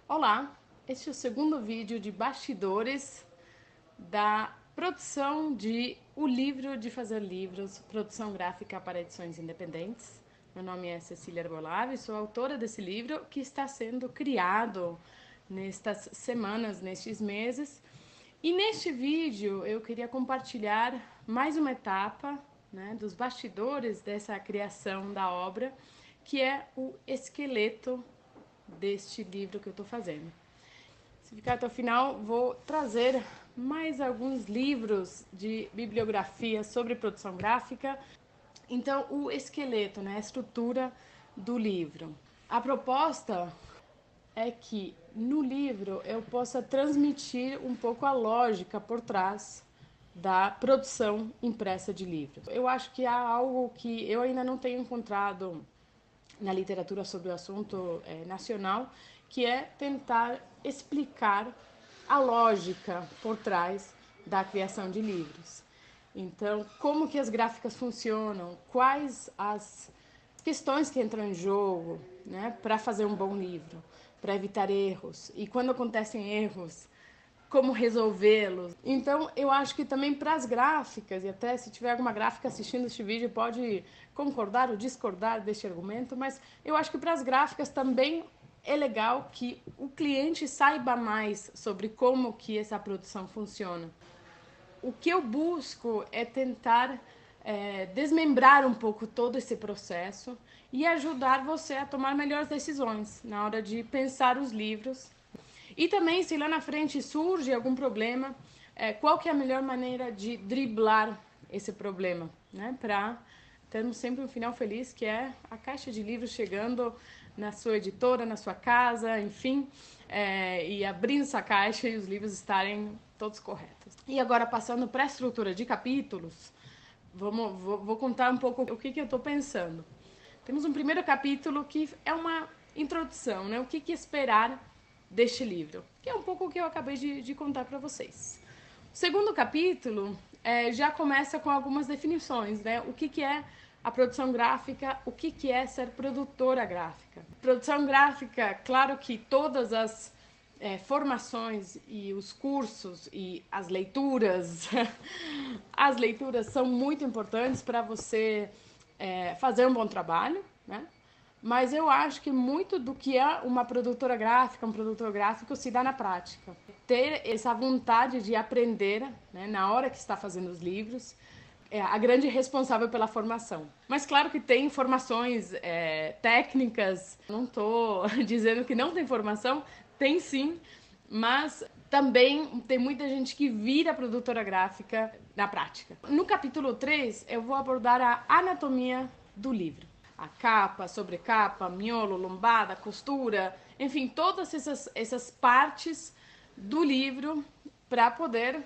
Olá, este é o segundo vídeo de bastidores da produção de O Livro de Fazer Livros, produção gráfica para edições independentes. Meu nome é Cecília Arbolave, sou autora desse livro que está sendo criado nestas semanas, nestes meses. E neste vídeo eu queria compartilhar mais uma etapa, dos bastidores dessa criação da obra, que é o esqueleto deste livro que eu estou fazendo. Se ficar até o final, vou trazer mais alguns livros de bibliografia sobre produção gráfica. Então, o esqueleto, a estrutura do livro. A proposta é que no livro eu possa transmitir um pouco a lógica por trás da produção impressa de livros. Eu acho que há algo que eu ainda não tenho encontrado na literatura sobre o assunto nacional, que é tentar explicar a lógica por trás da criação de livros. Então, como que as gráficas funcionam, quais as questões que entram em jogo, para fazer um bom livro, para evitar erros. E quando acontecem erros, como resolvê-los. Então, eu acho que também para as gráficas, e até se tiver alguma gráfica assistindo este vídeo, pode concordar ou discordar deste argumento, mas eu acho que para as gráficas também é legal que o cliente saiba mais sobre como que essa produção funciona. O que eu busco é tentar desmembrar um pouco todo esse processo e ajudar você a tomar melhores decisões na hora de pensar os livros. E também, se lá na frente surge algum problema, qual que é a melhor maneira de driblar esse problema, para termos sempre um final feliz, que é a caixa de livros chegando na sua editora, na sua casa, enfim, e abrindo essa caixa e os livros estarem todos corretos. E agora, passando para a estrutura de capítulos, vou contar um pouco o que eu estou pensando. Temos um primeiro capítulo que é uma introdução, o que esperar deste livro, que é um pouco o que eu acabei de contar para vocês. O segundo capítulo já começa com algumas definições, o que é a produção gráfica, o que é ser produtora gráfica. Produção gráfica, claro que todas as formações e os cursos e as leituras, as leituras são muito importantes para você fazer um bom trabalho, Mas eu acho que muito do que é uma produtora gráfica, um produtor gráfico, se dá na prática. Ter essa vontade de aprender, na hora que está fazendo os livros, é a grande responsável pela formação. Mas claro que tem formações técnicas, não estou dizendo que não tem formação, tem sim, mas também tem muita gente que vira produtora gráfica na prática. No capítulo 3, eu vou abordar a anatomia do livro. A capa, sobrecapa, miolo, lombada, costura, enfim, todas essas partes do livro para poder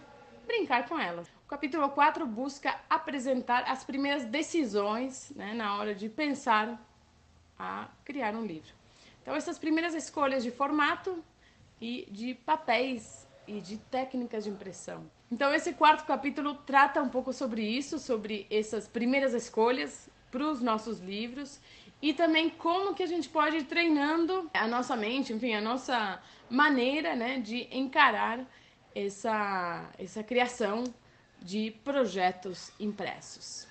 brincar com elas. O capítulo 4 busca apresentar as primeiras decisões, na hora de pensar a criar um livro. Então, essas primeiras escolhas de formato e de papéis e de técnicas de impressão. Então, esse quarto capítulo trata um pouco sobre isso, sobre essas primeiras escolhas para os nossos livros e também como que a gente pode ir treinando a nossa mente, enfim, a nossa maneira, de encarar essa criação de projetos impressos.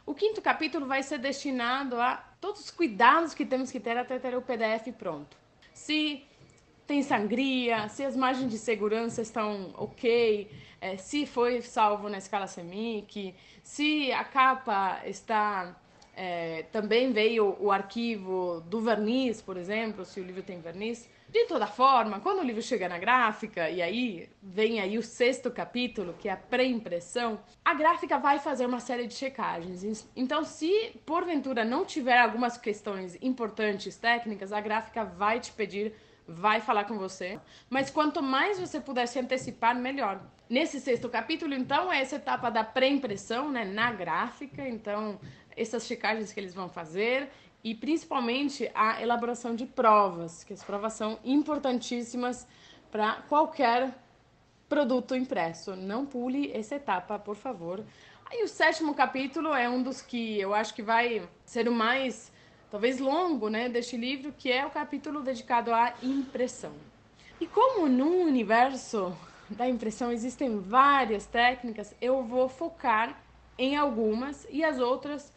O quinto capítulo vai ser destinado a todos os cuidados que temos que ter até ter o PDF pronto. Se tem sangria, se as margens de segurança estão ok, se foi salvo na escala CMYK, se a capa está... também veio o arquivo do verniz, por exemplo, se o livro tem verniz. De toda forma, quando o livro chega na gráfica, e aí vem aí o sexto capítulo, que é a pré-impressão, a gráfica vai fazer uma série de checagens. Então, se porventura não tiver algumas questões importantes técnicas, a gráfica vai te pedir, vai falar com você. Mas quanto mais você puder se antecipar, melhor. Nesse sexto capítulo, então, é essa etapa da pré-impressão, na gráfica. Então, essas checagens que eles vão fazer e principalmente a elaboração de provas, que as provas são importantíssimas para qualquer produto impresso. Não pule essa etapa, por favor. Aí o sétimo capítulo é um dos que eu acho que vai ser o mais, talvez longo, deste livro, que é o capítulo dedicado à impressão. E como no universo da impressão existem várias técnicas, eu vou focar em algumas e as outras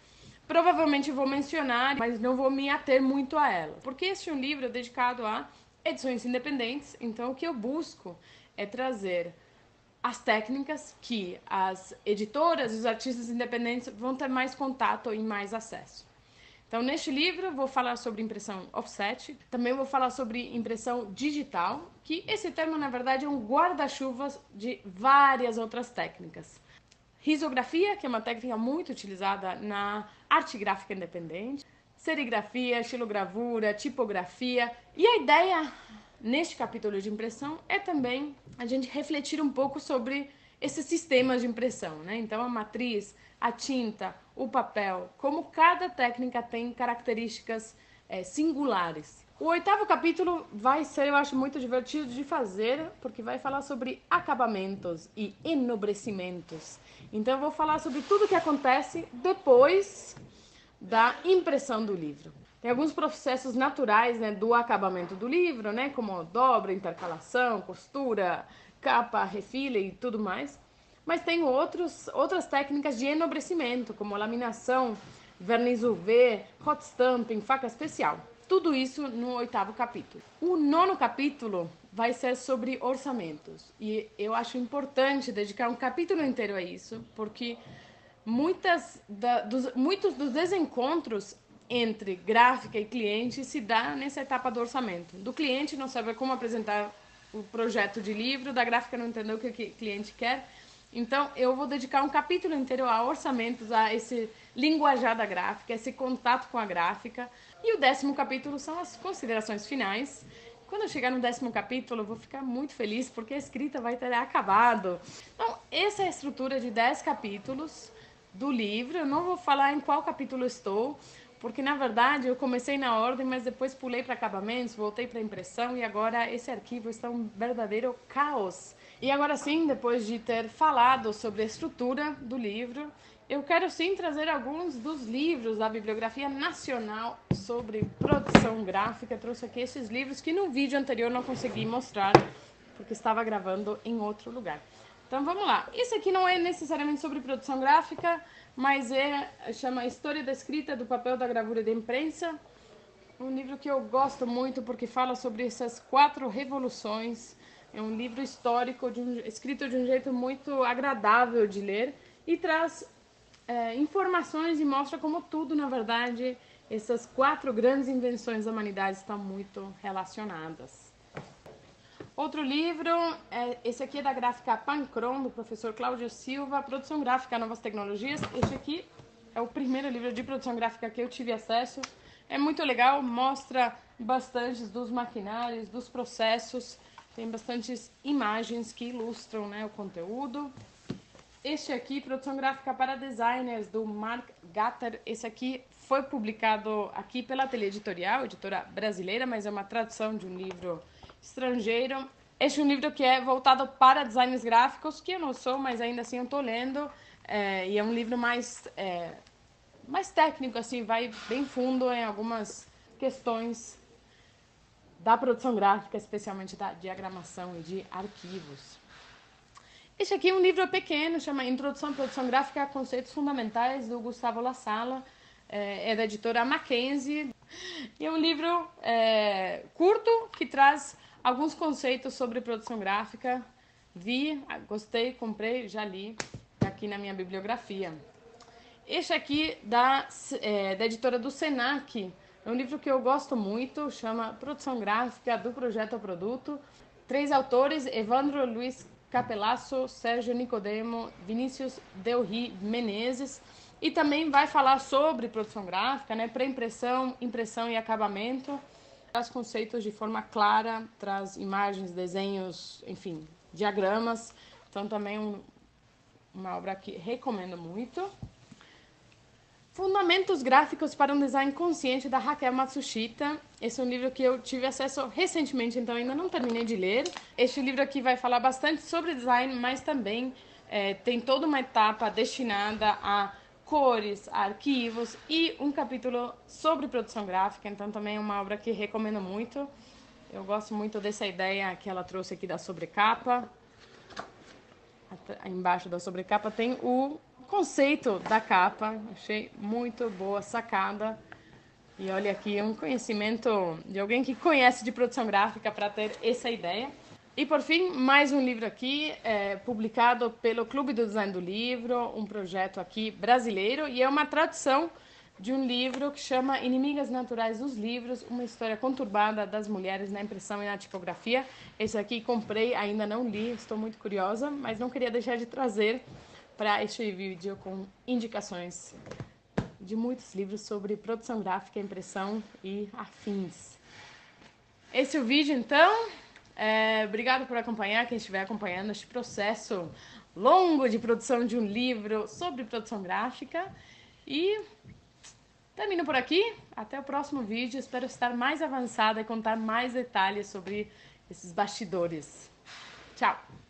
provavelmente vou mencionar, mas não vou me ater muito a elas. Porque este é um livro dedicado a edições independentes, então o que eu busco é trazer as técnicas que as editoras e os artistas independentes vão ter mais contato e mais acesso. Então, neste livro, vou falar sobre impressão offset, também vou falar sobre impressão digital, que esse termo, na verdade, é um guarda-chuva de várias outras técnicas. Risografia, que é uma técnica muito utilizada na arte gráfica independente, serigrafia, estilogravura, tipografia. E a ideia neste capítulo de impressão é também a gente refletir um pouco sobre esses sistemas de impressão, né? Então, a matriz, a tinta, o papel, como cada técnica tem características singulares. O 8º capítulo vai ser, eu acho, muito divertido de fazer, porque vai falar sobre acabamentos e enobrecimentos. Então, eu vou falar sobre tudo que acontece depois da impressão do livro. Tem alguns processos naturais, né, do acabamento do livro, né, como dobra, intercalação, costura, capa, refile e tudo mais. Mas tem outras técnicas de enobrecimento, como laminação, verniz UV, hot stamping, faca especial. Tudo isso no 8º capítulo. O 9º capítulo vai ser sobre orçamentos. E eu acho importante dedicar um capítulo inteiro a isso, porque muitos dos desencontros entre gráfica e cliente se dá nessa etapa do orçamento. Do cliente não saber como apresentar o projeto de livro, da gráfica não entender o que o cliente quer. Então, eu vou dedicar um capítulo inteiro a orçamentos, a esse linguajar da gráfica, esse contato com a gráfica. E o 10º capítulo são as considerações finais. Quando eu chegar no 10º capítulo, eu vou ficar muito feliz, porque a escrita vai ter acabado. Então, essa é a estrutura de 10 capítulos do livro. Eu não vou falar em qual capítulo estou, porque na verdade eu comecei na ordem, mas depois pulei para acabamentos, voltei para impressão e agora esse arquivo está um verdadeiro caos. E agora sim, depois de ter falado sobre a estrutura do livro, eu quero sim trazer alguns dos livros da Bibliografia Nacional sobre produção gráfica. Eu trouxe aqui esses livros que no vídeo anterior não consegui mostrar, porque estava gravando em outro lugar. Então vamos lá. Isso aqui não é necessariamente sobre produção gráfica, mas chama História da Escrita, do Papel, da Gravura e da Imprensa. Um livro que eu gosto muito porque fala sobre essas 4 revoluções. É um livro histórico, escrito de um jeito muito agradável de ler e traz informações e mostra como tudo, na verdade, essas 4 grandes invenções da humanidade estão muito relacionadas. Outro livro, esse aqui é da gráfica Pancron, do professor Cláudio Silva, Produção Gráfica, Novas Tecnologias. Este aqui é o primeiro livro de produção gráfica que eu tive acesso. É muito legal, mostra bastante dos maquinários, dos processos, tem bastantes imagens que ilustram, né, o conteúdo. Este aqui, Produção Gráfica para Designers, do Mark Gatter. Esse aqui foi publicado aqui pela Ateliê Editorial, editora brasileira, mas é uma tradução de um livro estrangeiro. Este é um livro que é voltado para designers gráficos, que eu não sou, mas ainda assim eu estou lendo. E é um livro mais técnico, assim, vai bem fundo em algumas questões da produção gráfica, especialmente da diagramação e de arquivos. Este aqui é um livro pequeno, chama Introdução à Produção Gráfica a Conceitos Fundamentais, do Gustavo La Sala, é da editora Mackenzie. E é um livro curto que traz alguns conceitos sobre produção gráfica. Gostei, comprei, já li, tá aqui na minha bibliografia. Este aqui da editora do Senac, é um livro que eu gosto muito, chama Produção Gráfica do Projeto ao Produto. 3 autores, Evandro Luiz Capelasso, Sérgio Nicodemo, Vinícius Delri Menezes. E também vai falar sobre produção gráfica, né, pré-impressão, impressão e acabamento. Traz conceitos de forma clara, traz imagens, desenhos, enfim, diagramas. Então também uma obra que recomendo muito. Fundamentos Gráficos para um Design Consciente, da Raquel Matsushita. Esse é um livro que eu tive acesso recentemente, então ainda não terminei de ler. Este livro aqui vai falar bastante sobre design, mas também tem toda uma etapa destinada a cores, a arquivos e um capítulo sobre produção gráfica, então também é uma obra que recomendo muito. Eu gosto muito dessa ideia que ela trouxe aqui da sobrecapa. Embaixo da sobrecapa tem o conceito da capa. Achei muito boa sacada. E olha aqui, um conhecimento de alguém que conhece de produção gráfica para ter essa ideia. E por fim, mais um livro aqui, publicado pelo Clube do Design do Livro, um projeto aqui brasileiro, e é uma tradução de um livro que chama Inimigas Naturais dos Livros, uma história conturbada das mulheres na impressão e na tipografia. Esse aqui comprei, ainda não li, estou muito curiosa, mas não queria deixar de trazer para este vídeo com indicações de muitos livros sobre produção gráfica, impressão e afins. Esse é o vídeo, então. Obrigado por acompanhar, quem estiver acompanhando este processo longo de produção de um livro sobre produção gráfica. E termino por aqui. Até o próximo vídeo. Espero estar mais avançada e contar mais detalhes sobre esses bastidores. Tchau!